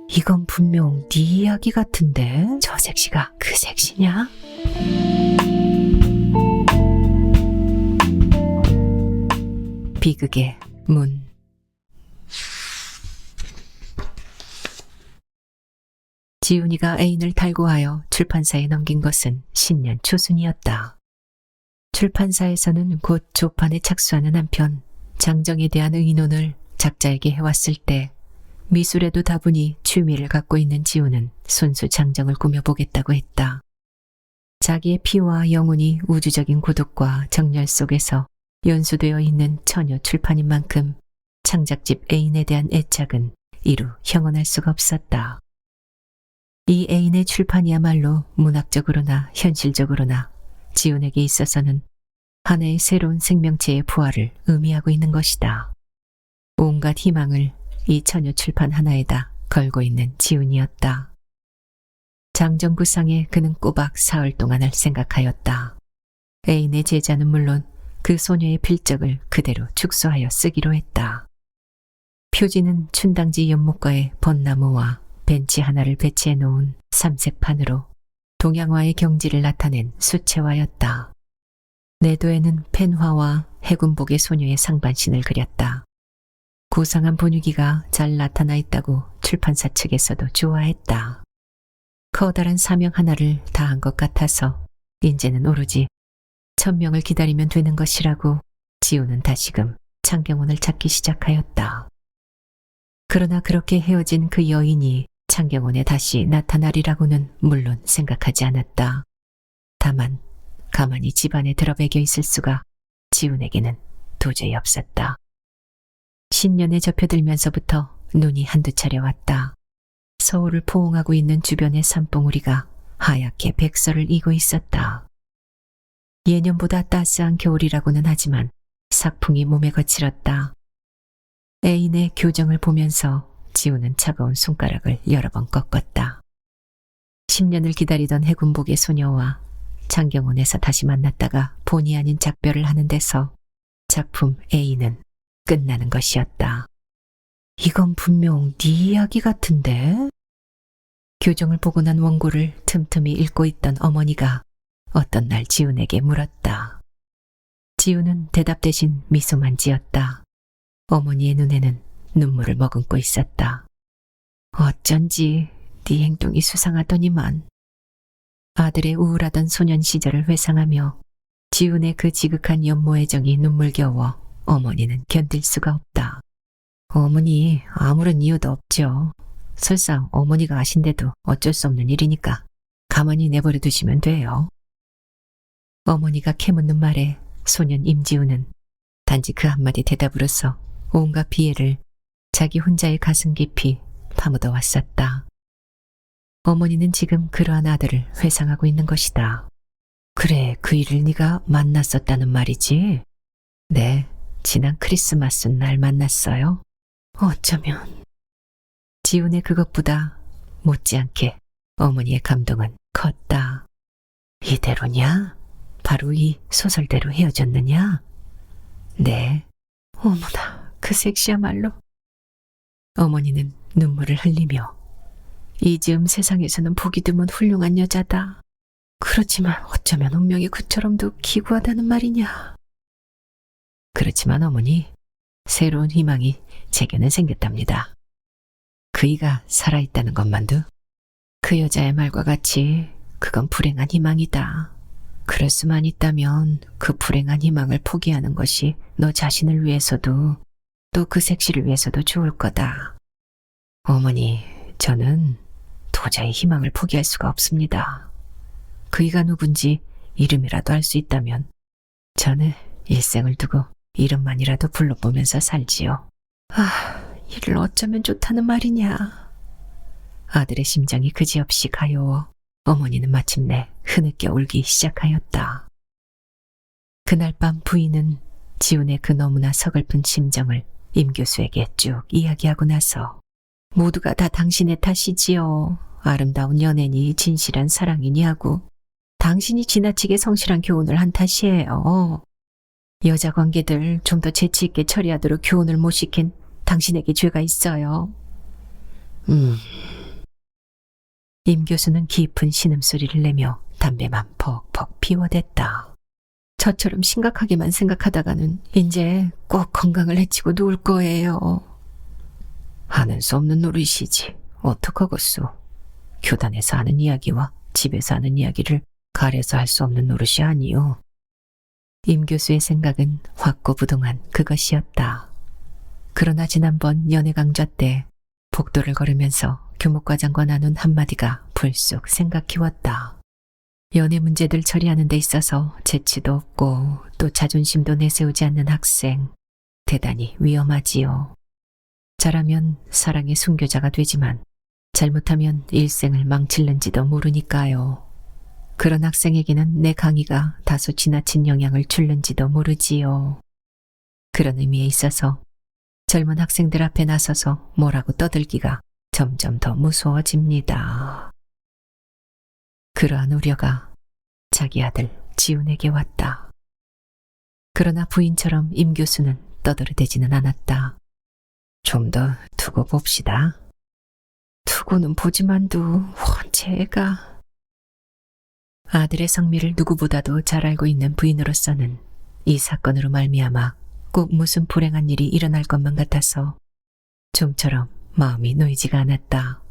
이건 분명 네 이야기 같은데? 저 색시가 그 색시냐? 비극의 문. 지훈이가 애인을 탈구하여 출판사에 넘긴 것은 신년 초순이었다. 출판사에서는 곧 조판에 착수하는 한편 장정에 대한 의논을 작자에게 해왔을 때 미술에도 다분히 취미를 갖고 있는 지훈은 손수 장정을 꾸며보겠다고 했다. 자기의 피와 영혼이 우주적인 고독과 정열 속에서 연수되어 있는 처녀 출판인 만큼 창작집 애인에 대한 애착은 이루 형언할 수가 없었다. 이 애인의 출판이야말로 문학적으로나 현실적으로나 지훈에게 있어서는 하나의 새로운 생명체의 부활을 의미하고 있는 것이다. 온갖 희망을 이 처녀 출판 하나에다 걸고 있는 지훈이었다. 장정구상에 그는 꼬박 사흘 동안을 생각하였다. 애인의 제자는 물론 그 소녀의 필적을 그대로 축소하여 쓰기로 했다. 표지는 춘당지 연못가에 벚나무와 벤치 하나를 배치해 놓은 삼색판으로 동양화의 경지를 나타낸 수채화였다. 내도에는 펜화와 해군복의 소녀의 상반신을 그렸다. 고상한 분위기가 잘 나타나 있다고 출판사 측에서도 좋아했다. 커다란 사명 하나를 다한 것 같아서 이제는 오로지 1000명을 기다리면 되는 것이라고 지훈은 다시금 창경원을 찾기 시작하였다. 그러나 그렇게 헤어진 그 여인이 창경원에 다시 나타나리라고는 물론 생각하지 않았다. 다만 가만히 집안에 들어배겨 있을 수가 지훈에게는 도저히 없었다. 신년에 접혀들면서부터 눈이 한두 차례 왔다. 서울을 포옹하고 있는 주변의 산봉우리가 하얗게 백설을 이고 있었다. 예년보다 따스한 겨울이라고는 하지만 삭풍이 몸에 거칠었다. 애인의 교정을 보면서 지훈은 차가운 손가락을 여러 번 꺾었다. 10년을 기다리던 해군복의 소녀와 창경원에서 다시 만났다가 본의 아닌 작별을 하는 데서 작품 애인은 끝나는 것이었다. 이건 분명 네 이야기 같은데? 교정을 보고 난 원고를 틈틈이 읽고 있던 어머니가 어떤 날 지훈에게 물었다. 지훈은 대답 대신 미소만 지었다. 어머니의 눈에는 눈물을 머금고 있었다. 어쩐지 네 행동이 수상하더니만. 아들의 우울하던 소년 시절을 회상하며 지훈의 그 지극한 연모의 정이 눈물겨워 어머니는 견딜 수가 없다. 어머니 아무런 이유도 없죠. 설사 어머니가 아신데도 어쩔 수 없는 일이니까 가만히 내버려 두시면 돼요. 어머니가 캐묻는 말에 소년 임지훈은 단지 그 한마디 대답으로서 온갖 피해를 자기 혼자의 가슴 깊이 파묻어 왔었다. 어머니는 지금 그러한 아들을 회상하고 있는 것이다. 그래, 그 일을 네가 만났었다는 말이지? 네, 지난 크리스마스 날 만났어요. 어쩌면. 지훈의 그것보다 못지않게 어머니의 감동은 컸다. 이대로냐? 바로 이 소설대로 헤어졌느냐? 네. 어머나, 그 섹시야말로. 어머니는 눈물을 흘리며 이 즈음 세상에서는 보기 드문 훌륭한 여자다. 그렇지만 어쩌면 운명이 그처럼도 기구하다는 말이냐. 그렇지만 어머니, 새로운 희망이 제게는 생겼답니다. 그이가 살아있다는 것만도 그 여자의 말과 같이 그건 불행한 희망이다. 그럴 수만 있다면 그 불행한 희망을 포기하는 것이 너 자신을 위해서도 또 그 색시를 위해서도 좋을 거다. 어머니, 저는 도저히 희망을 포기할 수가 없습니다. 그이가 누군지 이름이라도 알 수 있다면 저는 일생을 두고 이름만이라도 불러보면서 살지요. 아, 이를 어쩌면 좋다는 말이냐. 아들의 심장이 그지없이 가여워 어머니는 마침내 흐느껴 울기 시작하였다. 그날 밤 부인은 지훈의 그 너무나 서글픈 심정을 임 교수에게 쭉 이야기하고 나서 모두가 다 당신의 탓이지요. 아름다운 연애니 진실한 사랑이니 하고 당신이 지나치게 성실한 교훈을 한 탓이에요. 여자 관계들 좀 더 재치 있게 처리하도록 교훈을 못 시킨 당신에게 죄가 있어요. 임 교수는 깊은 신음소리를 내며 담배만 퍽퍽 피워댔다. 저처럼 심각하게만 생각하다가는 이제 꼭 건강을 해치고 누울 거예요. 하는 수 없는 노릇이지. 어떡하겠소. 교단에서 하는 이야기와 집에서 하는 이야기를 가려서 할 수 없는 노릇이 아니오. 임 교수의 생각은 확고부동한 그것이었다. 그러나 지난번 연애 강좌 때 복도를 걸으면서 교목과장과 나눈 한마디가 불쑥 생각 키웠다. 연애 문제들 처리하는 데 있어서 재치도 없고 또 자존심도 내세우지 않는 학생, 대단히 위험하지요. 잘하면 사랑의 순교자가 되지만 잘못하면 일생을 망칠는지도 모르니까요. 그런 학생에게는 내 강의가 다소 지나친 영향을 줄는지도 모르지요. 그런 의미에 있어서 젊은 학생들 앞에 나서서 뭐라고 떠들기가 점점 더 무서워집니다. 그러한 우려가 자기 아들 지훈에게 왔다. 그러나 부인처럼 임 교수는 떠들어대지는 않았다. 좀 더 두고 봅시다. 두고는 보지만도 제가 아들의 성미를 누구보다도 잘 알고 있는 부인으로서는 이 사건으로 말미암아 꼭 무슨 불행한 일이 일어날 것만 같아서 좀처럼 마음이 놓이지가 않았다.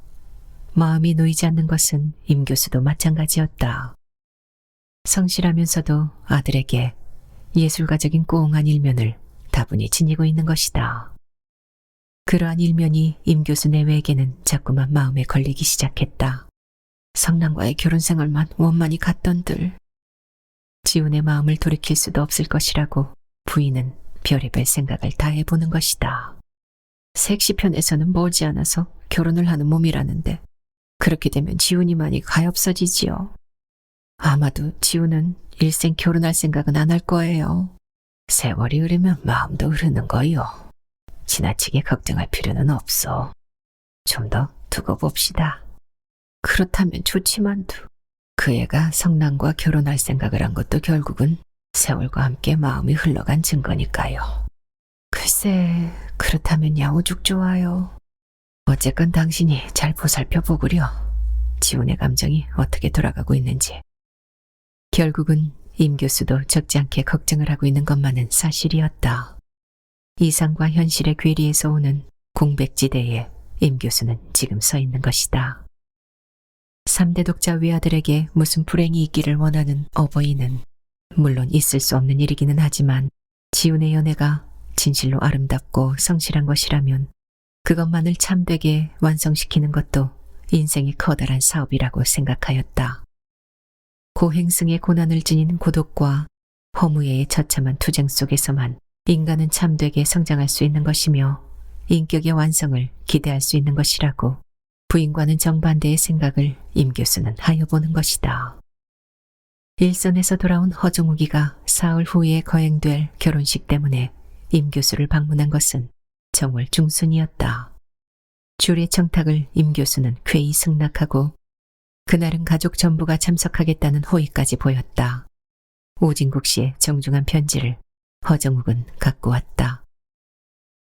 마음이 놓이지 않는 것은 임 교수도 마찬가지였다. 성실하면서도 아들에게 예술가적인 꽁한 일면을 다분히 지니고 있는 것이다. 그러한 일면이 임 교수 내외에게는 자꾸만 마음에 걸리기 시작했다. 성남과의 결혼 생활만 원만히 갔던들. 지훈의 마음을 돌이킬 수도 없을 것이라고 부인은 별의별 생각을 다 해보는 것이다. 색시편에서는 머지않아서 결혼을 하는 몸이라는데 그렇게 되면 지훈이만이 가엾어지지요. 아마도 지훈은 일생 결혼할 생각은 안 할 거예요. 세월이 흐르면 마음도 흐르는 거요. 지나치게 걱정할 필요는 없어. 좀 더 두고 봅시다. 그렇다면 좋지만도 그 애가 성남과 결혼할 생각을 한 것도 결국은 세월과 함께 마음이 흘러간 증거니까요. 글쎄, 그렇다면야 오죽 좋아요. 어쨌건 당신이 잘 보살펴 보구려. 지훈의 감정이 어떻게 돌아가고 있는지. 결국은 임 교수도 적지 않게 걱정을 하고 있는 것만은 사실이었다. 이상과 현실의 괴리에서 오는 공백지대에 임 교수는 지금 서 있는 것이다. 3대 독자 외아들에게 무슨 불행이 있기를 원하는 어버이는 물론 있을 수 없는 일이기는 하지만 지훈의 연애가 진실로 아름답고 성실한 것이라면 그것만을 참되게 완성시키는 것도 인생의 커다란 사업이라고 생각하였다. 고행승의 고난을 지닌 고독과 허무의 처참한 투쟁 속에서만 인간은 참되게 성장할 수 있는 것이며 인격의 완성을 기대할 수 있는 것이라고 부인과는 정반대의 생각을 임 교수는 하여 보는 것이다. 일선에서 돌아온 허종욱이가 사흘 후에 거행될 결혼식 때문에 임 교수를 방문한 것은 정월 중순이었다. 주례 청탁을 임 교수는 쾌히 승낙하고 그날은 가족 전부가 참석하겠다는 호의까지 보였다. 오진국 씨의 정중한 편지를 허정욱은 갖고 왔다.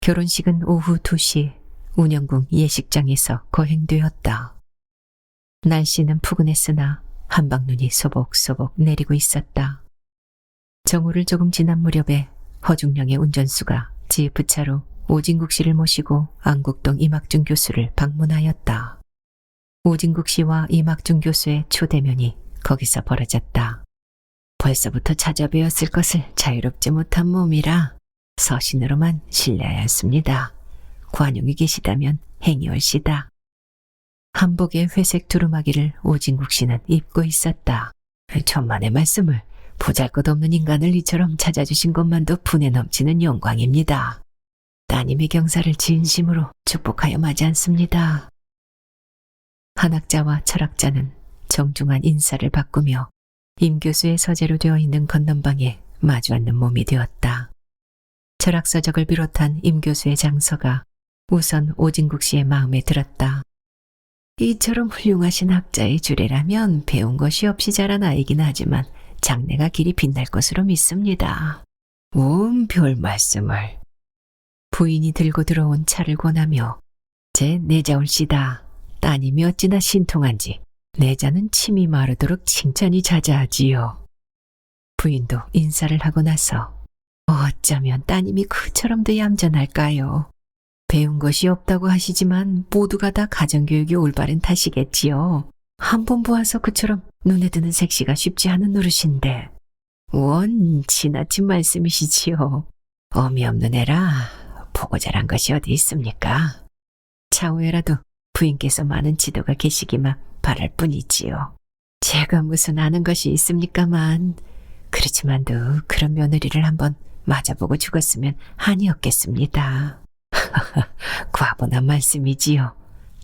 결혼식은 오후 2시 운영궁 예식장에서 거행되었다. 날씨는 푸근했으나 한방눈이 소복소복 내리고 있었다. 정오를 조금 지난 무렵에 허중령의 운전수가 지프차로 오진국 씨를 모시고 안국동 이막중 교수를 방문하였다. 오진국 씨와 이막중 교수의 초대면이 거기서 벌어졌다. 벌써부터 찾아뵈었을 것을 자유롭지 못한 몸이라 서신으로만 실례하였습니다. 관용이 계시다면 행이올시다. 한복의 회색 두루마기를 오진국 씨는 입고 있었다. 천만의 말씀을 보잘것없는 인간을 이처럼 찾아주신 것만도 분에 넘치는 영광입니다. 따님의 경사를 진심으로 축복하여 마지 않습니다. 한학자와 철학자는 정중한 인사를 바꾸며 임 교수의 서재로 되어 있는 건넌방에 마주 앉는 몸이 되었다. 철학서적을 비롯한 임 교수의 장서가 우선 오진국 씨의 마음에 들었다. 이처럼 훌륭하신 학자의 주례라면 배운 것이 없이 자란 아이긴 하지만 장래가 길이 빛날 것으로 믿습니다. 온 별 말씀을. 부인이 들고 들어온 차를 권하며 제 내자올시다. 따님이 어찌나 신통한지 내자는 침이 마르도록 칭찬이 자자하지요. 부인도 인사를 하고 나서 어쩌면 따님이 그처럼도 얌전할까요? 배운 것이 없다고 하시지만 모두가 다 가정교육이 올바른 탓이겠지요. 한 번 보아서 그처럼 눈에 드는 색시가 쉽지 않은 노릇인데 원 지나친 말씀이시지요. 어미 없는 애라 보고 자란 것이 어디 있습니까? 차후에라도 부인께서 많은 지도가 계시기만 바랄 뿐이지요. 제가 무슨 아는 것이 있습니까만 그렇지만도 그런 며느리를 한번 맞아보고 죽었으면 한이 없겠습니다. 과분한 말씀이지요.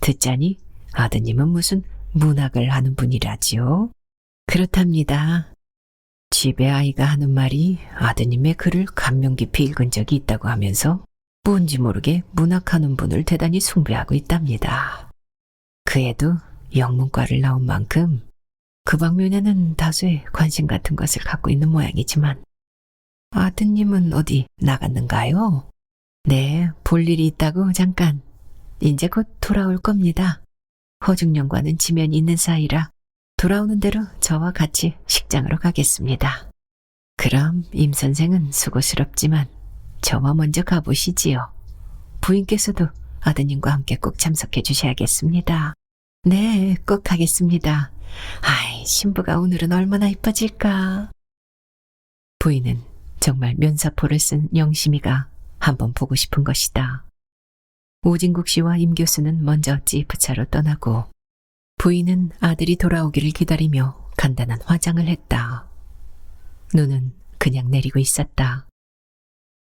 듣자니 아드님은 무슨 문학을 하는 분이라지요? 그렇답니다. 집에 아이가 하는 말이 아드님의 글을 감명 깊이 읽은 적이 있다고 하면서 뭔지 모르게 문학하는 분을 대단히 숭배하고 있답니다. 그 애도 영문과를 나온 만큼 그 방면에는 다소의 관심 같은 것을 갖고 있는 모양이지만 아드님은 어디 나갔는가요? 네, 볼 일이 있다고 잠깐. 이제 곧 돌아올 겁니다. 허중령과는 지면이 있는 사이라 돌아오는 대로 저와 같이 식장으로 가겠습니다. 그럼 임 선생은 수고스럽지만 저와 먼저 가보시지요. 부인께서도 아드님과 함께 꼭 참석해 주셔야겠습니다. 네, 꼭 가겠습니다. 아이, 신부가 오늘은 얼마나 이뻐질까. 부인은 정말 면사포를 쓴 영심이가 한번 보고 싶은 것이다. 오진국 씨와 임 교수는 먼저 지프차로 떠나고 부인은 아들이 돌아오기를 기다리며 간단한 화장을 했다. 눈은 그냥 내리고 있었다.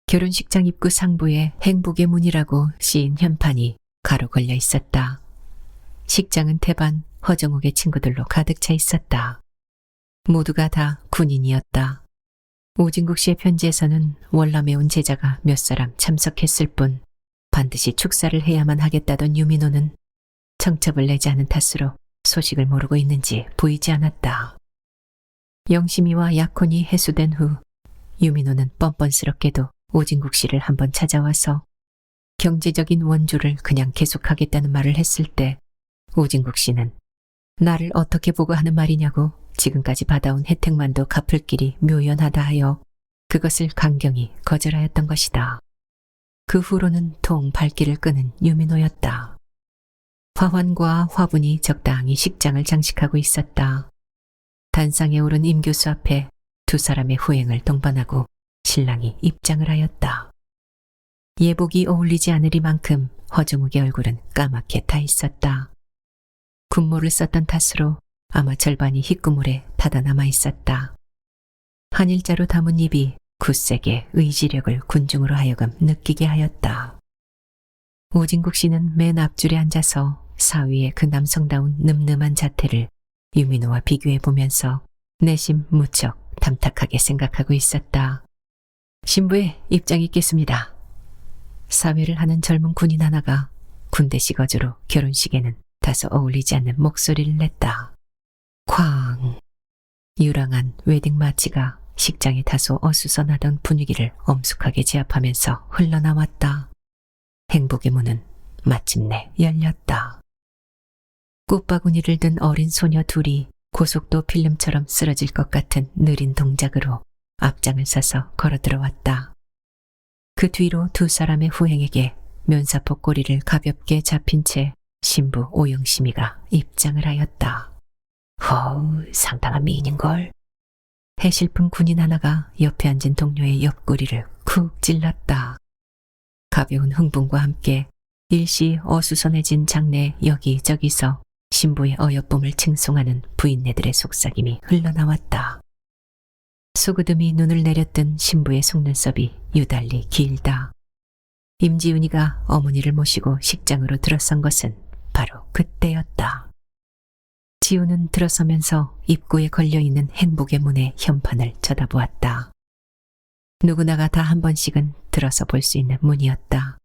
결혼식장 입구 상부에 행복의 문이라고 씌인 현판이 가로 걸려 있었다. 식장은 태반 허정욱의 친구들로 가득 차 있었다. 모두가 다 군인이었다. 오진국 씨의 편지에서는 월남에 온 제자가 몇 사람 참석했을 뿐 반드시 축사를 해야만 하겠다던 유민호는 청첩을 내지 않은 탓으로 소식을 모르고 있는지 보이지 않았다. 영심이와 약혼이 해소된 후 유민호는 뻔뻔스럽게도 오진국 씨를 한번 찾아와서 경제적인 원조를 그냥 계속하겠다는 말을 했을 때 오진국 씨는 나를 어떻게 보고 하는 말이냐고 지금까지 받아온 혜택만도 갚을 길이 묘연하다 하여 그것을 강경히 거절하였던 것이다. 그 후로는 통 발길을 끄는 유민호였다. 화환과 화분이 적당히 식장을 장식하고 있었다. 단상에 오른 임 교수 앞에 두 사람의 후행을 동반하고 신랑이 입장을 하였다. 예복이 어울리지 않으리만큼 허정욱의 얼굴은 까맣게 타 있었다. 군모를 썼던 탓으로 아마 절반이 희끄물에 타다 남아 있었다. 한일자로 담은 입이 굳세게 의지력을 군중으로 하여금 느끼게 하였다. 오진국 씨는 맨 앞줄에 앉아서 사위의 그 남성다운 늠름한 자태를 유민호와 비교해 보면서 내심 무척 담탁하게 생각하고 있었다. 신부의 입장이 있겠습니다. 사회를 하는 젊은 군인 하나가 군대식 어조로 결혼식에는 다소 어울리지 않는 목소리를 냈다. 쾅! 유랑한 웨딩 마치가 식장에 다소 어수선하던 분위기를 엄숙하게 제압하면서 흘러나왔다. 행복의 문은 마침내 열렸다. 꽃바구니를 든 어린 소녀 둘이 고속도 필름처럼 쓰러질 것 같은 느린 동작으로 앞장을 서서 걸어 들어왔다. 그 뒤로 두 사람의 후행에게 면사포 꼬리를 가볍게 잡힌 채 신부 오영심이가 입장을 하였다. 허우, 상당한 미인인걸. 해실픈 군인 하나가 옆에 앉은 동료의 옆구리를 쿡 찔렀다. 가벼운 흥분과 함께 일시 어수선해진 장내 여기저기서 신부의 어여쁨을 칭송하는 부인네들의 속삭임이 흘러나왔다. 소그듬이 눈을 내렸던 신부의 속눈썹이 유달리 길다. 임지훈이가 어머니를 모시고 식장으로 들어선 것은 바로 그때였다. 지훈은 들어서면서 입구에 걸려있는 행복의 문의 현판을 쳐다보았다. 누구나가 다 한 번씩은 들어서 볼 수 있는 문이었다.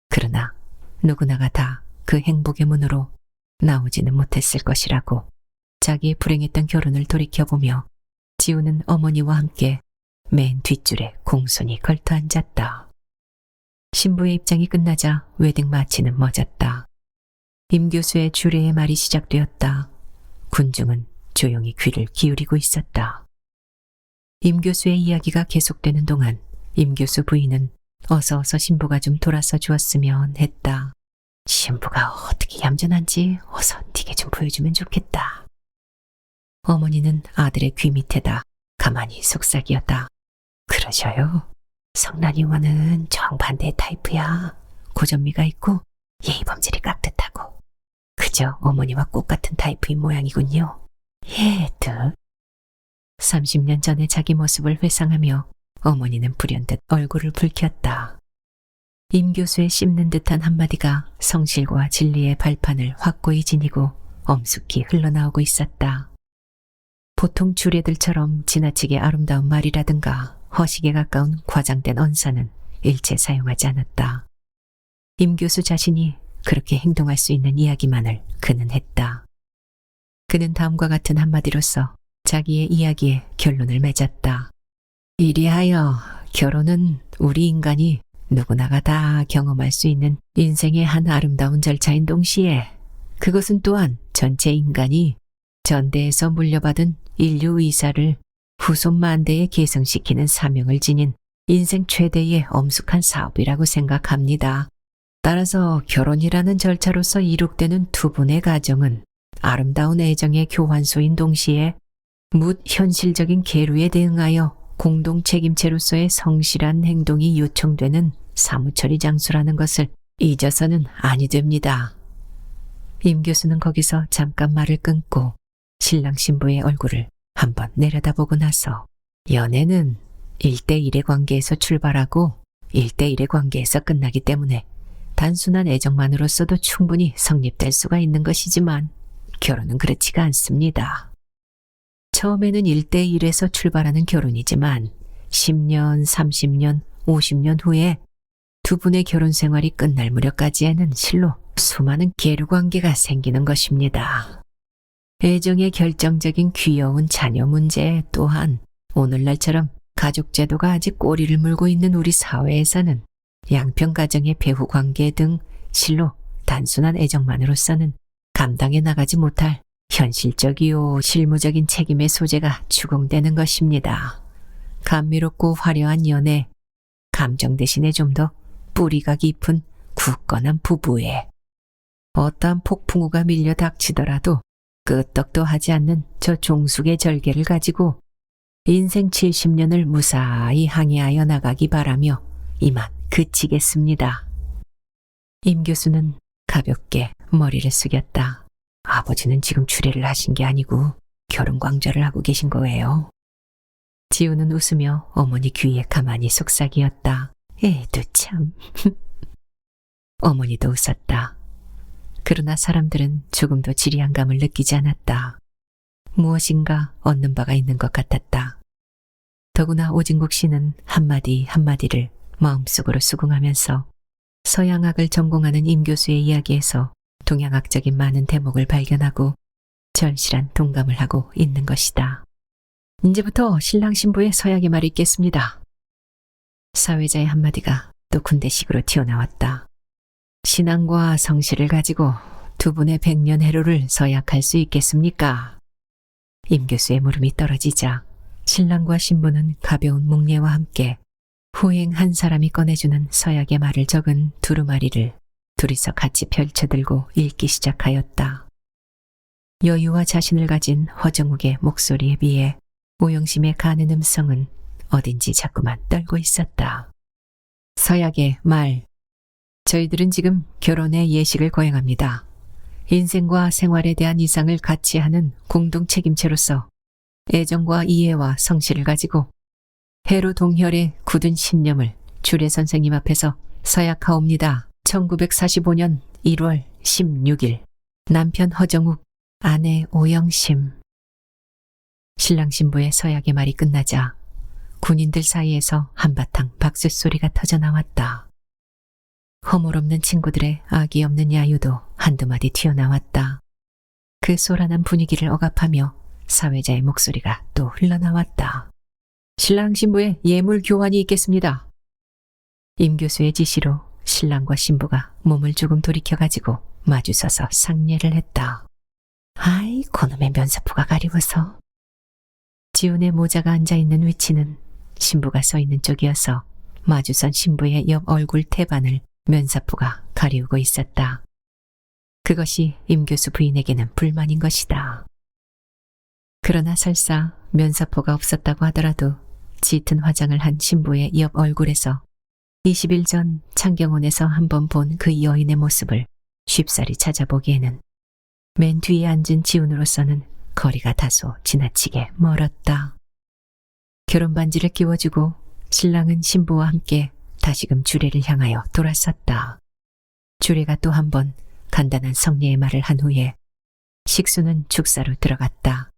그러나 누구나가 다 그 행복의 문으로 나오지는 못했을 것이라고 자기의 불행했던 결혼을 돌이켜보며 지우는 어머니와 함께 맨 뒷줄에 공손히 걸터 앉았다. 신부의 입장이 끝나자 웨딩 마치는 멎었다. 임 교수의 주례의 말이 시작되었다. 군중은 조용히 귀를 기울이고 있었다. 임 교수의 이야기가 계속되는 동안 임 교수 부인은 어서 신부가 좀 돌아서 주었으면 했다. 신부가 어떻게 얌전한지 어서 네게 좀 보여주면 좋겠다. 어머니는 아들의 귀 밑에다 가만히 속삭이었다. 그러셔요. 성난이와는 정반대의 타입이야. 고전미가 있고 예의범절이 깍듯하고 그저 어머니와 꽃같은 타입의 모양이군요. 얘들. 30년 전의 자기 모습을 회상하며 어머니는 불현듯 얼굴을 붉혔다. 임 교수의 씹는 듯한 한마디가 성실과 진리의 발판을 확고히 지니고 엄숙히 흘러나오고 있었다. 보통 주례들처럼 지나치게 아름다운 말이라든가 허식에 가까운 과장된 언사는 일체 사용하지 않았다. 임 교수 자신이 그렇게 행동할 수 있는 이야기만을 그는 했다. 그는 다음과 같은 한마디로써 자기의 이야기에 결론을 맺었다. 이리하여 결혼은 우리 인간이 누구나가 다 경험할 수 있는 인생의 한 아름다운 절차인 동시에 그것은 또한 전체 인간이 전대에서 물려받은 인류 의사를 후손 만대에 계승시키는 사명을 지닌 인생 최대의 엄숙한 사업이라고 생각합니다. 따라서 결혼이라는 절차로서 이룩되는 두 분의 가정은 아름다운 애정의 교환소인 동시에 묻 현실적인 계류에 대응하여 공동 책임체로서의 성실한 행동이 요청되는 사무처리 장소라는 것을 잊어서는 아니 됩니다. 임 교수는 거기서 잠깐 말을 끊고 신랑 신부의 얼굴을 한번 내려다보고 나서 연애는 1대1의 관계에서 출발하고 1대1의 관계에서 끝나기 때문에 단순한 애정만으로서도 충분히 성립될 수가 있는 것이지만 결혼은 그렇지가 않습니다. 처음에는 1대1에서 출발하는 결혼이지만 10년, 30년, 50년 후에 두 분의 결혼 생활이 끝날 무렵까지에는 실로 수많은 계류 관계가 생기는 것입니다. 애정의 결정적인 귀여운 자녀 문제 또한 오늘날처럼 가족제도가 아직 꼬리를 물고 있는 우리 사회에서는 양평 가정의 배후 관계 등 실로 단순한 애정만으로서는 감당해 나가지 못할 현실적이요 실무적인 책임의 소재가 추궁되는 것입니다. 감미롭고 화려한 연애, 감정 대신에 좀 더 뿌리가 깊은 굳건한 부부에 어떠한 폭풍우가 밀려 닥치더라도 끄떡도 하지 않는 저 종숙의 절개를 가지고 인생 70년을 무사히 항해하여 나가기 바라며 이만 그치겠습니다. 임 교수는 가볍게 머리를 숙였다. 아버지는 지금 추례를 하신 게 아니고 결혼 광자를 하고 계신 거예요. 지우는 웃으며 어머니 귀에 가만히 속삭이었다. 애도 참. 어머니도 웃었다. 그러나 사람들은 조금도 지리한 감을 느끼지 않았다. 무엇인가 얻는 바가 있는 것 같았다. 더구나 오진국 씨는 한마디 한마디를 마음속으로 수긍하면서 서양학을 전공하는 임 교수의 이야기에서 동양학적인 많은 대목을 발견하고 절실한 동감을 하고 있는 것이다. 이제부터 신랑 신부의 서약의 말이 있겠습니다. 사회자의 한마디가 또 군대식으로 튀어나왔다. 신앙과 성실을 가지고 두 분의 백년해로를 서약할 수 있겠습니까? 임 교수의 물음이 떨어지자 신랑과 신부는 가벼운 묵례와 함께 후행 한 사람이 꺼내주는 서약의 말을 적은 두루마리를 둘이서 같이 펼쳐들고 읽기 시작하였다. 여유와 자신을 가진 허정욱의 목소리에 비해 오영심의 가는 음성은 어딘지 자꾸만 떨고 있었다. 서약의 말. 저희들은 지금 결혼의 예식을 거행합니다. 인생과 생활에 대한 이상을 같이 하는 공동 책임체로서 애정과 이해와 성실을 가지고 해로 동혈의 굳은 신념을 주례 선생님 앞에서 서약하옵니다. 1945년 1월 16일 남편 허정욱, 아내 오영심. 신랑 신부의 서약의 말이 끝나자 군인들 사이에서 한바탕 박수 소리가 터져 나왔다. 허물없는 친구들의 악이 없는 야유도 한두 마디 튀어나왔다. 그 소란한 분위기를 억압하며 사회자의 목소리가 또 흘러나왔다. 신랑 신부의 예물 교환이 있겠습니다. 임 교수의 지시로 신랑과 신부가 몸을 조금 돌이켜가지고 마주서서 상례를 했다. 아이, 이 고놈의 면사포가 가리워서. 지훈의 모자가 앉아있는 위치는 신부가 서 있는 쪽이어서 마주선 신부의 옆 얼굴 태반을 면사포가 가리우고 있었다. 그것이 임 교수 부인에게는 불만인 것이다. 그러나 설사 면사포가 없었다고 하더라도 짙은 화장을 한 신부의 옆 얼굴에서 20일 전 창경원에서 한번 본 그 여인의 모습을 쉽사리 찾아보기에는 맨 뒤에 앉은 지훈으로서는 거리가 다소 지나치게 멀었다. 결혼 반지를 끼워주고 신랑은 신부와 함께 다시금 주례를 향하여 돌아섰다. 주례가 또 한 번 간단한 성례의 말을 한 후에 식수는 축사로 들어갔다.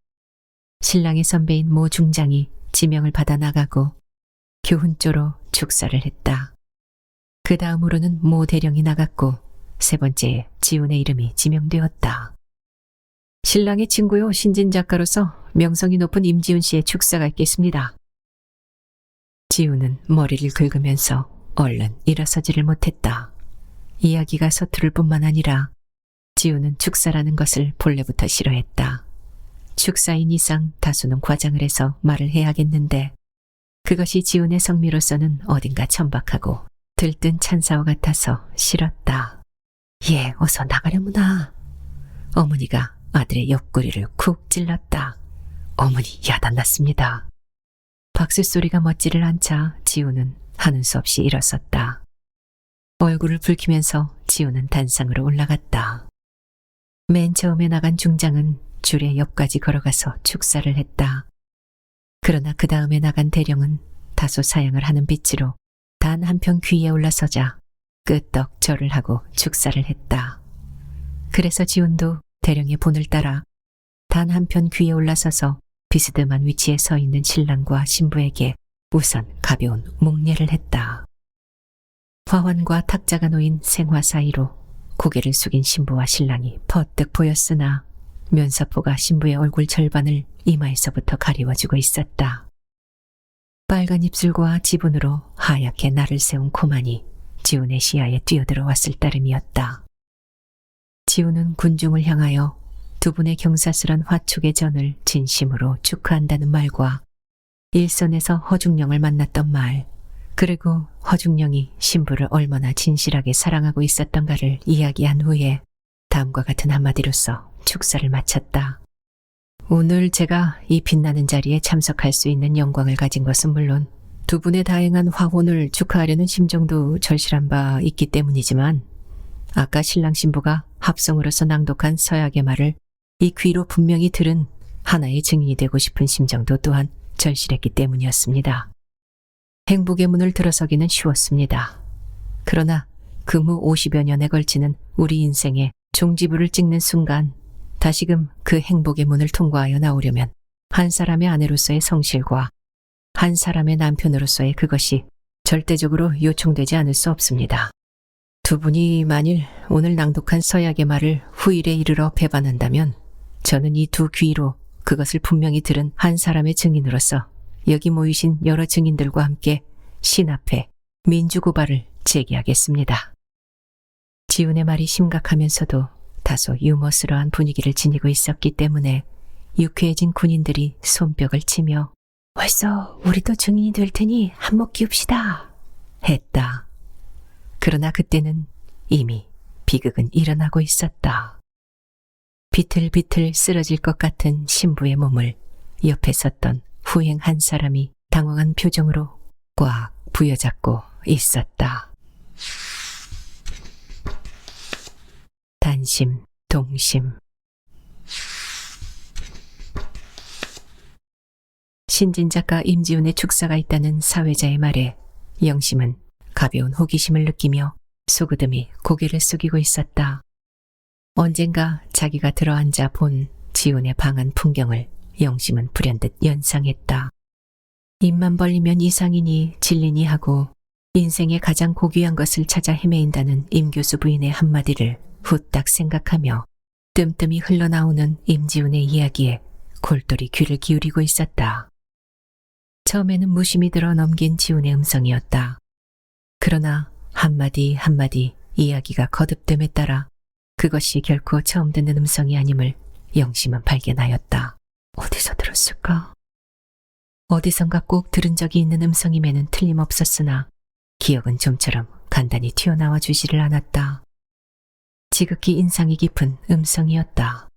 신랑의 선배인 모 중장이 지명을 받아 나가고 교훈조로 축사를 했다. 그 다음으로는 모 대령이 나갔고 세 번째에 지훈의 이름이 지명되었다. 신랑의 친구요 신진 작가로서 명성이 높은 임지훈 씨의 축사가 있겠습니다. 지훈은 머리를 긁으면서 얼른 일어서지를 못했다. 이야기가 서투를 뿐만 아니라 지훈은 축사라는 것을 본래부터 싫어했다. 축사인 이상 다수는 과장을 해서 말을 해야겠는데 그것이 지훈의 성미로서는 어딘가 천박하고 들뜬 찬사와 같아서 싫었다. 예, 어서 나가려무나. 어머니가 아들의 옆구리를 쿡 찔렀다. 어머니 야단났습니다. 박수소리가 멎지를 않자 지훈은 하는 수 없이 일어섰다. 얼굴을 붉히면서 지훈은 단상으로 올라갔다. 맨 처음에 나간 중장은 줄의 옆까지 걸어가서 축사를 했다. 그러나 그 다음에 나간 대령은 다소 사양을 하는 빛으로 단 한편 귀에 올라서자 끄떡 절을 하고 축사를 했다. 그래서 지훈도 대령의 본을 따라 단 한편 귀에 올라서서 비스듬한 위치에 서 있는 신랑과 신부에게 우선 가벼운 묵례를 했다. 화환과 탁자가 놓인 생화 사이로 고개를 숙인 신부와 신랑이 퍼뜩 보였으나 면사포가 신부의 얼굴 절반을 이마에서부터 가리워주고 있었다. 빨간 입술과 지분으로 하얗게 날을 세운 코만이 지훈의 시야에 뛰어들어왔을 따름이었다. 지훈은 군중을 향하여 두 분의 경사스런 화촉의 전을 진심으로 축하한다는 말과 일선에서 허중령을 만났던 말, 그리고 허중령이 신부를 얼마나 진실하게 사랑하고 있었던가를 이야기한 후에 다음과 같은 한마디로써 축사를 마쳤다. 오늘 제가 이 빛나는 자리에 참석할 수 있는 영광을 가진 것은 물론 두 분의 다행한 화혼을 축하하려는 심정도 절실한 바 있기 때문이지만 아까 신랑 신부가 합성으로서 낭독한 서약의 말을 이 귀로 분명히 들은 하나의 증인이 되고 싶은 심정도 또한 절실했기 때문이었습니다. 행복의 문을 들어서기는 쉬웠습니다. 그러나 금후 50여 년에 걸치는 우리 인생의 종지부를 찍는 순간 다시금 그 행복의 문을 통과하여 나오려면 한 사람의 아내로서의 성실과 한 사람의 남편으로서의 그것이 절대적으로 요청되지 않을 수 없습니다. 두 분이 만일 오늘 낭독한 서약의 말을 후일에 이르러 배반한다면 저는 이 두 귀로 그것을 분명히 들은 한 사람의 증인으로서 여기 모이신 여러 증인들과 함께 신 앞에 민주고발을 제기하겠습니다. 지훈의 말이 심각하면서도 다소 유머스러한 분위기를 지니고 있었기 때문에 유쾌해진 군인들이 손뼉을 치며 벌써 우리도 증인이 될 테니 한몫 기웁시다 했다. 그러나 그때는 이미 비극은 일어나고 있었다. 비틀비틀 쓰러질 것 같은 신부의 몸을 옆에 섰던 후행 한 사람이 당황한 표정으로 꽉 부여잡고 있었다. 단심, 동심. 신진 작가 임지훈의 축사가 있다는 사회자의 말에 영심은 가벼운 호기심을 느끼며 소그듬이 고개를 숙이고 있었다. 언젠가 자기가 들어앉아 본 지훈의 방한 풍경을 영심은 불현듯 연상했다. 입만 벌리면 이상이니 진리니 하고 인생의 가장 고귀한 것을 찾아 헤매인다는 임 교수 부인의 한마디를 후딱 생각하며 뜸뜸이 흘러나오는 임지훈의 이야기에 골똘히 귀를 기울이고 있었다. 처음에는 무심히 들어 넘긴 지훈의 음성이었다. 그러나 한마디 한마디 이야기가 거듭됨에 따라 그것이 결코 처음 듣는 음성이 아님을 영심은 발견하였다. 어디서 들었을까? 어디선가 꼭 들은 적이 있는 음성임에는 틀림없었으나 기억은 좀처럼 간단히 튀어나와 주지를 않았다. 지극히 인상이 깊은 음성이었다.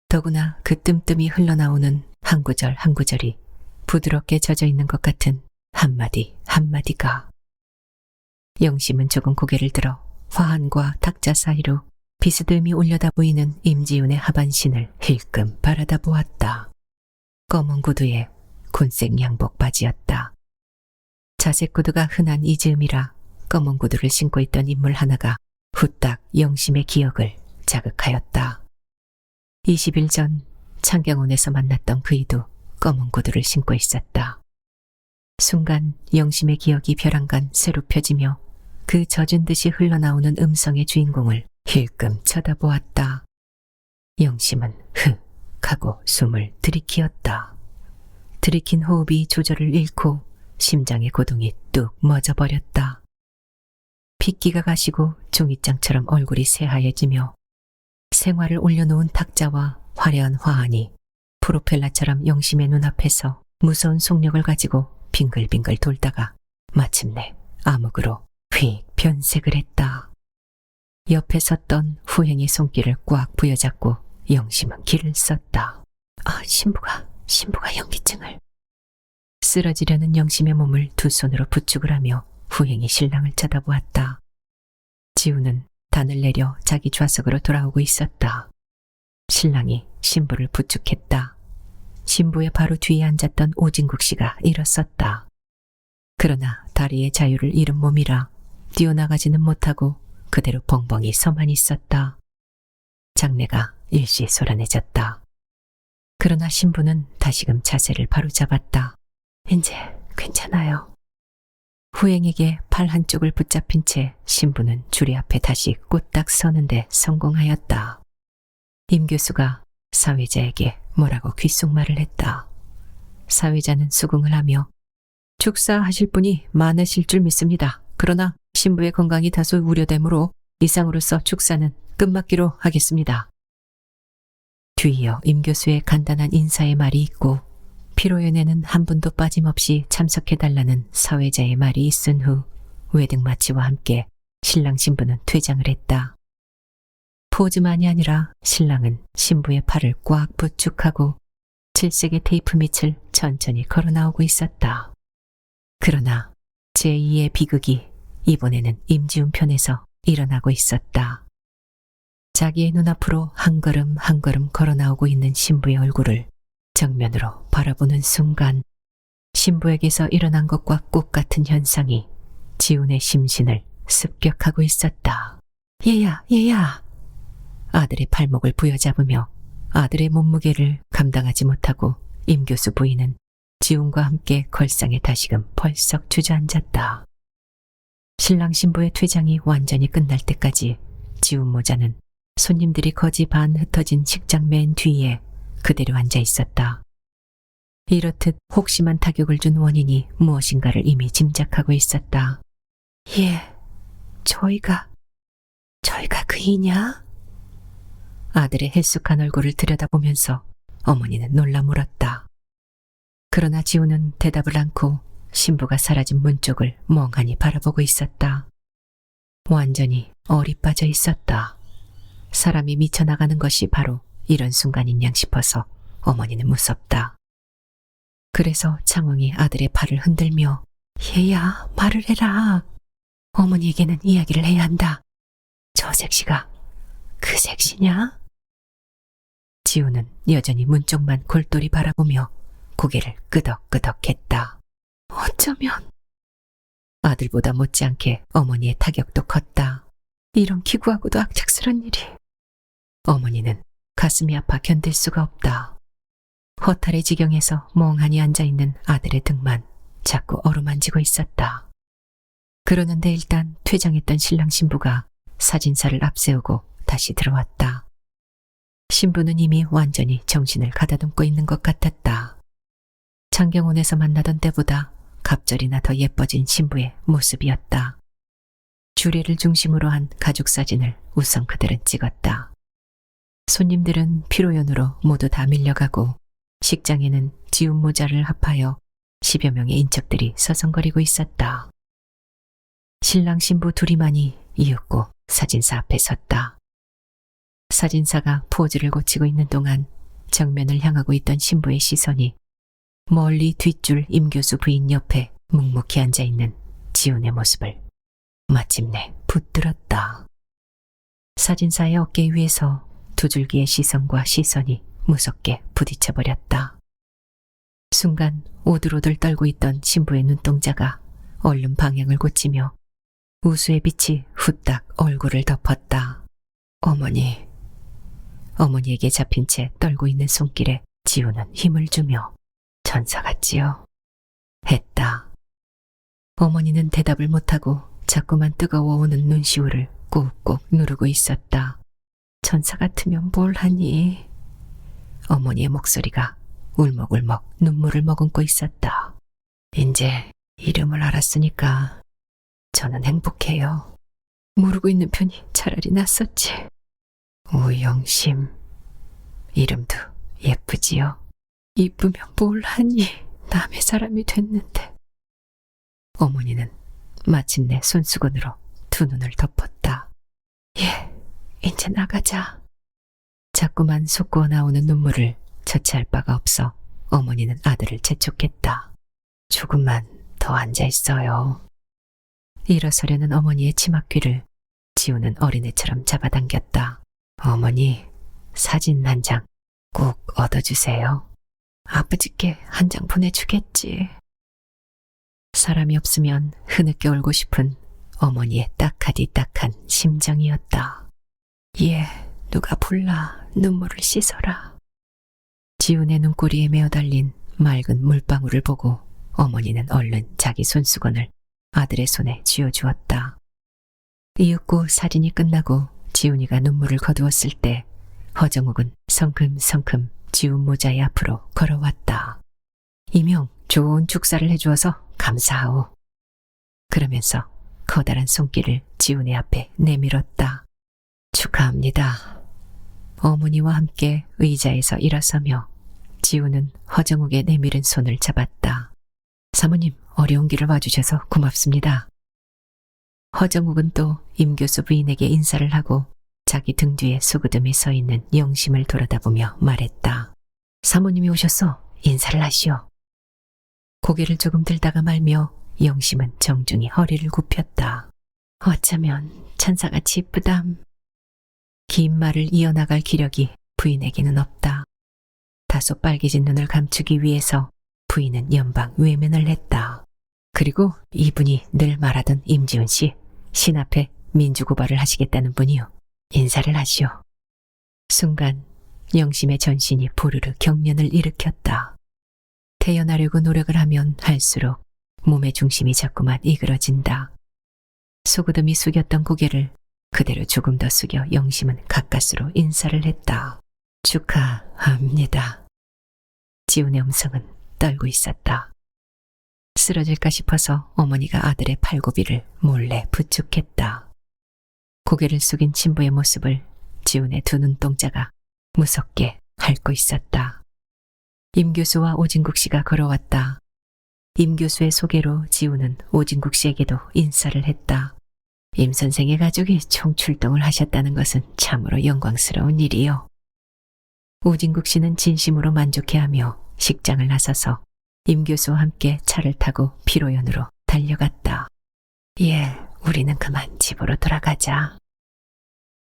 더구나 그 뜸뜸이 흘러나오는 한 구절 한 구절이 부드럽게 젖어 있는 것 같은 한마디 한마디가. 영심은 조금 고개를 들어 화환과 탁자 사이로 비스듬히 올려다 보이는 임지훈의 하반신을 힐끔 바라다 보았다. 검은 구두에 곤색 양복 바지였다. 자색 구두가 흔한 이 즈음이라 검은 구두를 신고 있던 인물 하나가 후딱 영심의 기억을 자극하였다. 20일 전 창경원에서 만났던 그이도 검은 구두를 신고 있었다. 순간 영심의 기억이 벼랑간 새로 펴지며 그 젖은 듯이 흘러나오는 음성의 주인공을 힐끔 쳐다보았다. 영심은 흑 하고 숨을 들이키었다. 들이킨 호흡이 조절을 잃고 심장의 고동이 뚝 멎어버렸다. 핏기가 가시고 종이장처럼 얼굴이 새하얘지며 생화를 올려놓은 탁자와 화려한 화환이 프로펠러처럼 영심의 눈앞에서 무서운 속력을 가지고 빙글빙글 돌다가 마침내 암흑으로 휙 변색을 했다. 옆에 섰던 후행의 손길을 꽉 부여잡고 영심은 길을 썼다. 신부가 현기증을. 쓰러지려는 영심의 몸을 두 손으로 부축을 하며 후행이 신랑을 쳐다보았다. 지우는 단을 내려 자기 좌석으로 돌아오고 있었다. 신랑이 신부를 부축했다. 신부의 바로 뒤에 앉았던 오진국 씨가 일어섰다. 그러나 다리의 자유를 잃은 몸이라 뛰어나가지는 못하고 그대로 벙벙이 서만 있었다. 장내가 일시 소란해졌다. 그러나 신부는 다시금 자세를 바로잡았다. 이제 괜찮아요. 후행에게 팔 한쪽을 붙잡힌 채 신부는 주례 앞에 다시 꽂딱 서는데 성공하였다. 임 교수가 사회자에게 뭐라고 귓속말을 했다. 사회자는 수긍을 하며 축사하실 분이 많으실 줄 믿습니다. 그러나 신부의 건강이 다소 우려되므로 이상으로서 축사는 끝막기로 하겠습니다. 뒤이어 임 교수의 간단한 인사의 말이 있고 피로연에는 한 분도 빠짐없이 참석해달라는 사회자의 말이 있은 후 웨딩 마치와 함께 신랑 신부는 퇴장을 했다. 포즈만이 아니라 신랑은 신부의 팔을 꽉 부축하고 질색의 테이프 밑을 천천히 걸어 나오고 있었다. 그러나 제2의 비극이 이번에는 임지훈 편에서 일어나고 있었다. 자기의 눈앞으로 한 걸음 한 걸음 걸어 나오고 있는 신부의 얼굴을 정면으로 바라보는 순간 신부에게서 일어난 것과 똑같은 현상이 지훈의 심신을 습격하고 있었다. 얘야. 아들의 팔목을 부여잡으며 아들의 몸무게를 감당하지 못하고 임 교수 부인은 지훈과 함께 걸상에 다시금 펄썩 주저앉았다. 신랑 신부의 퇴장이 완전히 끝날 때까지 지훈 모자는 손님들이 거지 반 흩어진 식장 맨 뒤에 그대로 앉아 있었다. 이렇듯 혹심한 타격을 준 원인이 무엇인가를 이미 짐작하고 있었다. 저희가 그이냐? 아들의 헬쑥한 얼굴을 들여다보면서 어머니는 놀라 물었다. 그러나 지우는 대답을 않고 신부가 사라진 문 쪽을 멍하니 바라보고 있었다. 완전히 얼이 빠져 있었다. 사람이 미쳐나가는 것이 바로 이런 순간인 양 싶어서 어머니는 무섭다. 그래서 창왕이 아들의 팔을 흔들며 얘야, 말을 해라. 어머니에게는 이야기를 해야 한다. 저 색시가 그 색시냐? 지우는 여전히 문 쪽만 골똘히 바라보며 고개를 끄덕끄덕했다. 어쩌면. 아들보다 못지않게 어머니의 타격도 컸다. 이런 기구하고도 악착스런 일이. 어머니는 가슴이 아파 견딜 수가 없다. 허탈의 지경에서 멍하니 앉아있는 아들의 등만 자꾸 어루만지고 있었다. 그러는데 일단 퇴장했던 신랑 신부가 사진사를 앞세우고 다시 들어왔다. 신부는 이미 완전히 정신을 가다듬고 있는 것 같았다. 창경원에서 만나던 때보다 갑절이나 더 예뻐진 신부의 모습이었다. 주례를 중심으로 한 가족 사진을 우선 그들은 찍었다. 손님들은 피로연으로 모두 다 밀려가고 식장에는 지운 모자를 합하여 10여 명의 인척들이 서성거리고 있었다. 신랑 신부 둘이만이 이윽고 사진사 앞에 섰다. 사진사가 포즈를 고치고 있는 동안 정면을 향하고 있던 신부의 시선이 멀리 뒷줄 임교수 부인 옆에 묵묵히 앉아있는 지훈의 모습을 마침내 붙들었다. 사진사의 어깨 위에서 두 줄기의 시선과 시선이 무섭게 부딪혀버렸다. 순간 오들오들 떨고 있던 신부의 눈동자가 얼른 방향을 고치며 우수의 빛이 후딱 얼굴을 덮었다. 어머니에게 잡힌 채 떨고 있는 손길에 지우는 힘을 주며 천사 같지요? 했다. 어머니는 대답을 못하고 자꾸만 뜨거워오는 눈시울을 꾹꾹 누르고 있었다. 천사 같으면 뭘 하니? 어머니의 목소리가 울먹울먹 눈물을 머금고 있었다. 이제 이름을 알았으니까 저는 행복해요. 모르고 있는 편이 차라리 낫었지. 우영심. 이름도 예쁘지요? 이쁘면 뭘 하니? 남의 사람이 됐는데. 어머니는 마침내 손수건으로 두 눈을 덮었다. 예, 이제 나가자. 자꾸만 솟구어 나오는 눈물을 처치할 바가 없어 어머니는 아들을 재촉했다. 조금만 더 앉아있어요. 일어서려는 어머니의 치마귀를 지우는 어린애처럼 잡아당겼다. 어머니, 사진 한 장 꼭 얻어주세요. 아버지께 한 장 보내주겠지. 사람이 없으면 흐느껴 울고 싶은 어머니의 딱하디딱한 심정이었다. 예, 누가 불라 눈물을 씻어라. 지훈의 눈꼬리에 메어달린 맑은 물방울을 보고 어머니는 얼른 자기 손수건을 아들의 손에 쥐어주었다. 이윽고 사진이 끝나고 지훈이가 눈물을 거두었을 때 허정욱은 성큼성큼 지훈 모자의 앞으로 걸어왔다. 이명, 좋은 축사를 해주어서 감사하오. 그러면서 커다란 손길을 지훈의 앞에 내밀었다. 축하합니다. 어머니와 함께 의자에서 일어서며 지훈은 허정욱의 내밀은 손을 잡았다. 사모님, 어려운 길을 와주셔서 고맙습니다. 허정욱은 또 임교수 부인에게 인사를 하고 자기 등 뒤에 수그듬이 서 있는 영심을 돌아다보며 말했다. 사모님이 오셨어. 인사를 하시오. 고개를 조금 들다가 말며 영심은 정중히 허리를 굽혔다. 어쩌면 천사같이 이쁘담. 긴 말을 이어나갈 기력이 부인에게는 없다. 다소 빨개진 눈을 감추기 위해서 부인은 연방 외면을 했다. 그리고 이분이 늘 말하던 임지훈 씨, 신 앞에 민주고발을 하시겠다는 분이요. 인사를 하시오. 순간 영심의 전신이 부르르 경련을 일으켰다. 태어나려고 노력을 하면 할수록 몸의 중심이 자꾸만 이그러진다. 소그듬이 숙였던 고개를 그대로 조금 더 숙여 영심은 가까스로 인사를 했다. 축하합니다. 지훈의 음성은 떨고 있었다. 쓰러질까 싶어서 어머니가 아들의 팔굽이를 몰래 부축했다. 고개를 숙인 친부의 모습을 지훈의 두 눈동자가 무섭게 핥고 있었다. 임 교수와 오진국 씨가 걸어왔다. 임 교수의 소개로 지훈은 오진국 씨에게도 인사를 했다. 임 선생의 가족이 총출동을 하셨다는 것은 참으로 영광스러운 일이요. 오진국 씨는 진심으로 만족해하며 식장을 나서서 임 교수와 함께 차를 타고 피로연으로 달려갔다. 예, 우리는 그만 집으로 돌아가자.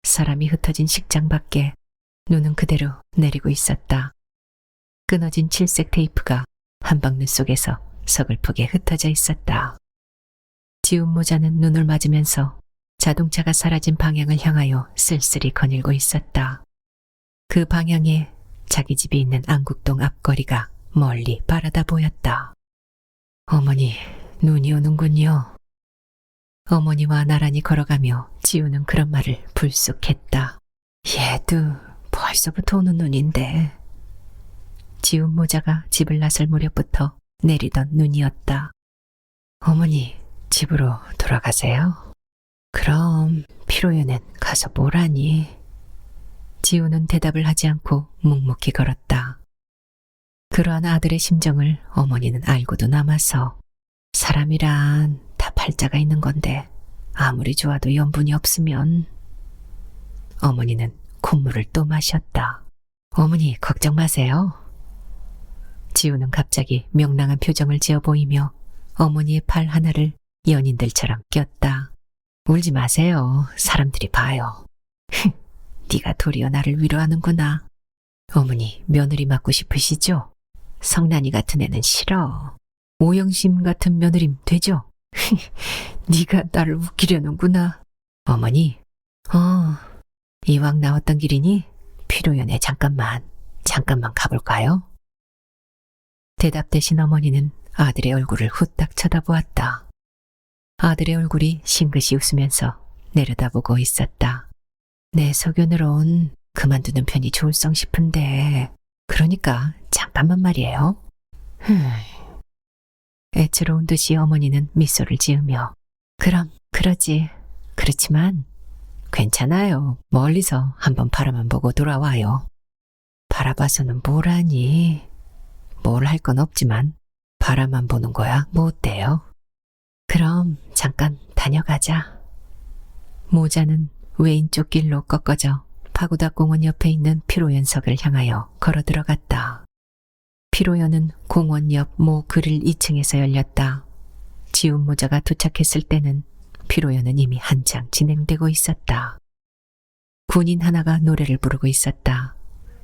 사람이 흩어진 식장 밖에 눈은 그대로 내리고 있었다. 끊어진 칠색 테이프가 한방눈 속에서 서글프게 흩어져 있었다. 지운 모자는 눈을 맞으면서 자동차가 사라진 방향을 향하여 쓸쓸히 거닐고 있었다. 그 방향에 자기 집이 있는 안국동 앞거리가 멀리 바라다 보였다. 어머니, 눈이 오는군요. 어머니와 나란히 걸어가며 지우는 그런 말을 불쑥했다. 얘도 벌써부터 오는 눈인데. 지운 모자가 집을 나설 무렵부터 내리던 눈이었다. 어머니, 집으로 돌아가세요. 그럼 피로연은 가서 뭘 하니? 지우는 대답을 하지 않고 묵묵히 걸었다. 그러한 아들의 심정을 어머니는 알고도 남아서 사람이란 다 팔자가 있는 건데 아무리 좋아도 연분이 없으면. 어머니는 콧물을 또 마셨다. 어머니 걱정 마세요. 지우는 갑자기 명랑한 표정을 지어 보이며 어머니의 팔 하나를 연인들처럼 꼈다. 울지 마세요. 사람들이 봐요. 네가 도리어 나를 위로하는구나. 어머니 며느리 맞고 싶으시죠? 성난이 같은 애는 싫어. 오영심 같은 며느림 되죠? 네가 나를 웃기려는구나. 어머니, 이왕 나왔던 길이니 피로연에 잠깐만 가볼까요? 대답 대신 어머니는 아들의 얼굴을 후딱 쳐다보았다. 아들의 얼굴이 싱긋이 웃으면서 내려다보고 있었다. 내 소견으론 그만두는 편이 좋을성 싶은데 그러니까 잠깐만 말이에요. 애처로운 듯이 어머니는 미소를 지으며 그럼 그러지. 그렇지만 괜찮아요. 멀리서 한번 바라만 보고 돌아와요. 바라봐서는 뭘 하니? 뭘 할 건 없지만 바라만 보는 거야 뭐 어때요? 그럼 잠깐 다녀가자. 모자는 왼쪽 길로 꺾어져 파고다 공원 옆에 있는 피로연석을 향하여 걸어 들어갔다. 피로연은 공원 옆 모 그릴 2층에서 열렸다. 지운 모자가 도착했을 때는 피로연은 이미 한창 진행되고 있었다. 군인 하나가 노래를 부르고 있었다.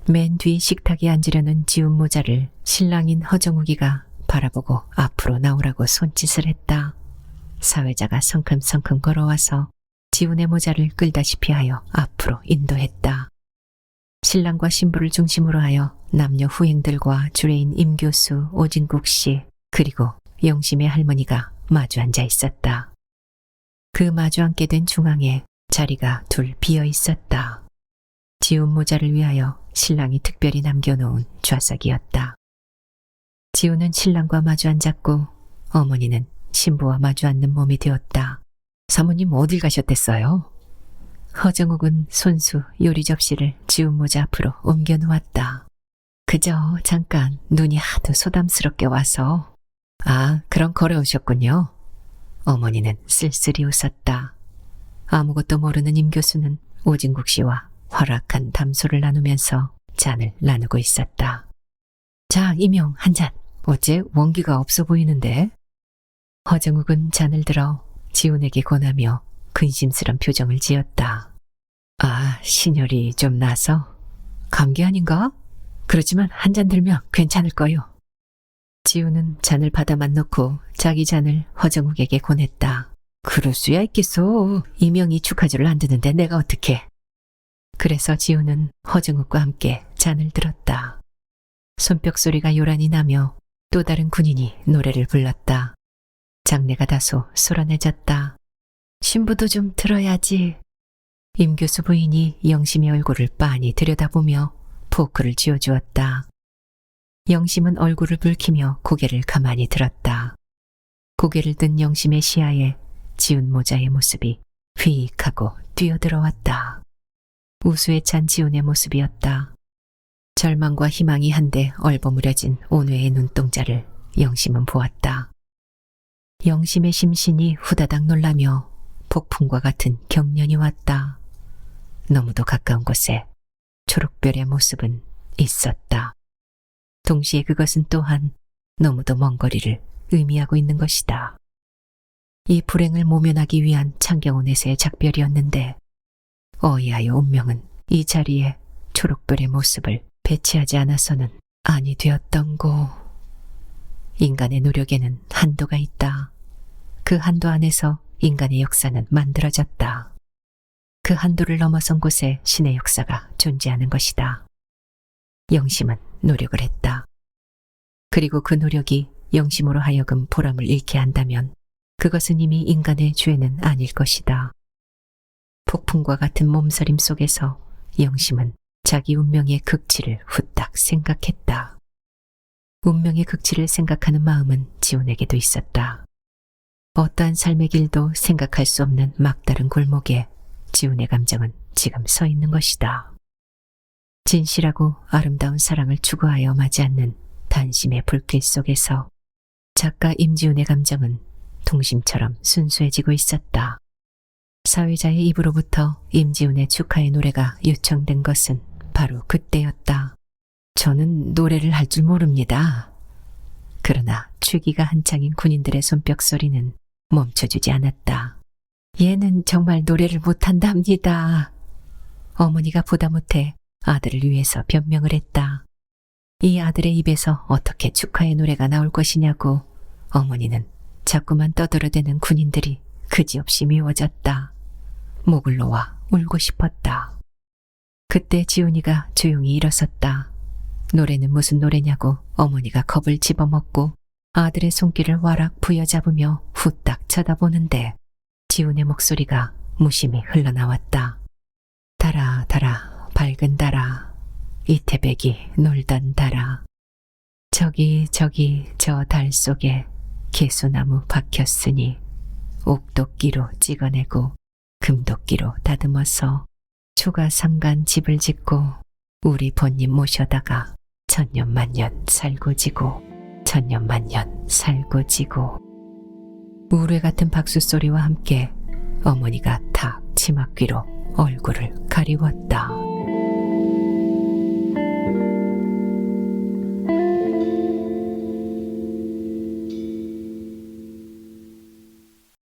맨 뒤 식탁에 앉으려는 지운 모자를 신랑인 허정욱이가 바라보고 앞으로 나오라고 손짓을 했다. 사회자가 성큼성큼 걸어와서 지훈의 모자를 끌다시피 하여 앞으로 인도했다. 신랑과 신부를 중심으로 하여 남녀 후행들과 주례인 임교수, 오진국 씨, 그리고 영심의 할머니가 마주 앉아 있었다. 그 마주 앉게 된 중앙에 자리가 둘 비어 있었다. 지훈 모자를 위하여 신랑이 특별히 남겨놓은 좌석이었다. 지훈은 신랑과 마주 앉았고 어머니는 신부와 마주 앉는 몸이 되었다. 사모님 어딜 가셨댔어요? 허정욱은 손수 요리 접시를 지훈 모자 앞으로 옮겨 놓았다. 그저 잠깐 눈이 하도 소담스럽게 와서. 아, 그럼 걸어오셨군요. 어머니는 쓸쓸히 웃었다. 아무것도 모르는 임 교수는 오진국 씨와 활락한 담소를 나누면서 잔을 나누고 있었다. 자, 임용 한 잔. 어째 원기가 없어 보이는데? 허정욱은 잔을 들어 지훈에게 권하며 근심스런 표정을 지었다. 아, 신혈이 좀 나서? 감기 아닌가? 그렇지만 한 잔 들면 괜찮을 거요. 지훈은 잔을 받아만 놓고 자기 잔을 허정욱에게 권했다. 그럴 수야 있겠소. 이명이 축하주를 안 드는데 내가 어떻게. 그래서 지훈은 허정욱과 함께 잔을 들었다. 손뼉 소리가 요란히 나며 또 다른 군인이 노래를 불렀다. 장내가 다소 소란해졌다. 신부도 좀 들어야지. 임 교수 부인이 영심의 얼굴을 빤히 들여다보며 포크를 쥐어주었다. 영심은 얼굴을 붉히며 고개를 가만히 들었다. 고개를 든 영심의 시야에 지훈 모자의 모습이 휘익하고 뛰어들어왔다. 우수에 찬 지훈의 모습이었다. 절망과 희망이 한데 얼버무려진 온외의 눈동자를 영심은 보았다. 영심의 심신이 후다닥 놀라며 폭풍과 같은 경련이 왔다. 너무도 가까운 곳에 초록별의 모습은 있었다. 동시에 그것은 또한 너무도 먼 거리를 의미하고 있는 것이다. 이 불행을 모면하기 위한 창경원에서의 작별이었는데 어이하여 운명은 이 자리에 초록별의 모습을 배치하지 않아서는 아니 되었던고. 인간의 노력에는 한도가 있다. 그 한도 안에서 인간의 역사는 만들어졌다. 그 한도를 넘어선 곳에 신의 역사가 존재하는 것이다. 영심은 노력을 했다. 그리고 그 노력이 영심으로 하여금 보람을 잃게 한다면 그것은 이미 인간의 죄는 아닐 것이다. 폭풍과 같은 몸서림 속에서 영심은 자기 운명의 극치를 후딱 생각했다. 운명의 극치를 생각하는 마음은 지훈에게도 있었다. 어떠한 삶의 길도 생각할 수 없는 막다른 골목에 지훈의 감정은 지금 서 있는 것이다. 진실하고 아름다운 사랑을 추구하여 맞지 않는 단심의 불길 속에서 작가 임지훈의 감정은 동심처럼 순수해지고 있었다. 사회자의 입으로부터 임지훈의 축하의 노래가 요청된 것은 바로 그때였다. 저는 노래를 할 줄 모릅니다. 그러나 취기가 한창인 군인들의 손뼉 소리는 멈춰주지 않았다. 얘는 정말 노래를 못한답니다. 어머니가 보다 못해 아들을 위해서 변명을 했다. 이 아들의 입에서 어떻게 축하의 노래가 나올 것이냐고 어머니는 자꾸만 떠들어대는 군인들이 그지없이 미워졌다. 목을 놓아 울고 싶었다. 그때 지훈이가 조용히 일어섰다. 노래는 무슨 노래냐고 어머니가 겁을 집어먹고 아들의 손길을 와락 부여잡으며 후딱 쳐다보는데 지훈의 목소리가 무심히 흘러나왔다. 달아 달아 밝은 달아 이태백이 놀던 달아 저기 저 달 속에 개수나무 박혔으니 옥도끼로 찍어내고 금도끼로 다듬어서 초가 삼간 집을 짓고 우리 본님 모셔다가 천년만년 살고 지고 천년만년 살고 지고. 우레 같은 박수 소리와 함께 어머니가 탁 치맛귀로 얼굴을 가리웠다.